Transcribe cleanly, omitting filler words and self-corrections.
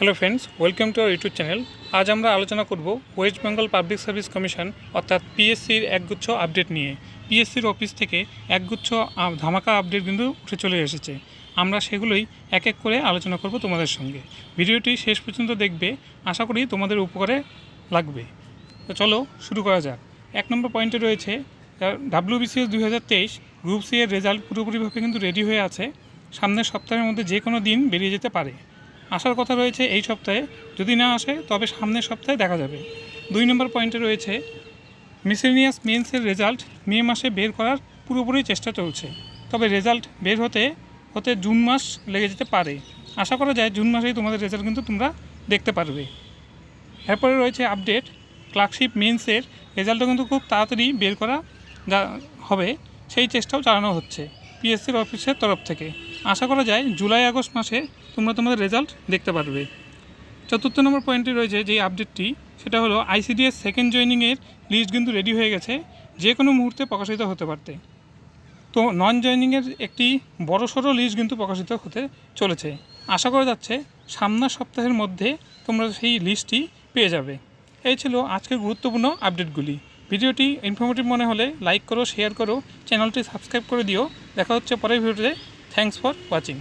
Hello friends, welcome to our YouTube channel. আজ আমরা আলোচনা করব West Bengal public service commission অর্থাৎ পিএসসির একগুচ্ছ আপডেট নিয়ে। পিএসসির অফিস থেকে একগুচ্ছ ধামাকা আপডেট কিন্তু উঠে চলে এসেছে। আমরা সেগুলোই এক এক করে আলোচনা করব তোমাদের সঙ্গে। ভিডিওটি শেষ পর্যন্ত দেখবে, আশা করি তোমাদের উপকারে লাগবে। তো চলো শুরু করা যাক। 1 নম্বর পয়েন্টে রয়েছে WBCS 2023 গ্রুপ সি এর রেজাল্ট পুরোপুরিভাবে কিন্তু রেডি হয়ে আছে। সামনের সপ্তাহের মধ্যে যে কোনো দিন বেরিয়ে যেতে পারে। আসার কথা রয়েছে এই সপ্তাহে, যদি না আসে তবে সামনের সপ্তাহে দেখা যাবে। 2 নম্বর পয়েন্টে রয়েছে মিসেলিনিয়াস মেন্সের রেজাল্ট মে মাসে বের করার পুরোপুরি চেষ্টা চলছে, তবে রেজাল্ট বের হতে জুন মাস লেগে যেতে পারে। আশা করা যায় জুন মাসেই তোমাদের রেজাল্ট কিন্তু তোমরা দেখতে পারবে। এরপরে রয়েছে আপডেট ক্লার্কশিপ মেন্সের রেজাল্টও কিন্তু খুব তাড়াতাড়ি বের করা হবে, সেই চেষ্টাও চালানো হচ্ছে পিএসসির অফিসের তরফ থেকে। আশা করা যায় জুলাই আগস্ট মাসে তোমরা তোমাদের রেজাল্ট দেখতে পারবে। 4 নম্বর পয়েন্টে রয়েছে যে আপডেটটি, সেটা হলো আইসিডিএস সেকেন্ড জয়েনিংয়ের লিস্ট কিন্তু রেডি হয়ে গেছে, যে কোনো মুহূর্তে প্রকাশিত হতে পারতে। তো নন জয়েনিংয়ের একটি বড়সড় লিস্ট কিন্তু প্রকাশিত হতে চলেছে। আশা করা যাচ্ছে সামনের সপ্তাহের মধ্যে তোমরা সেই লিস্টটি পেয়ে যাবে। এই ছিল আজকের গুরুত্বপূর্ণ আপডেটগুলি। ভিডিওটি ইনফরমেটিভ মনে হলে লাইক করো, শেয়ার করো, চ্যানেলটি সাবস্ক্রাইব করে দিও। দেখা হচ্ছে পরের ভিডিওতে। Thanks for watching.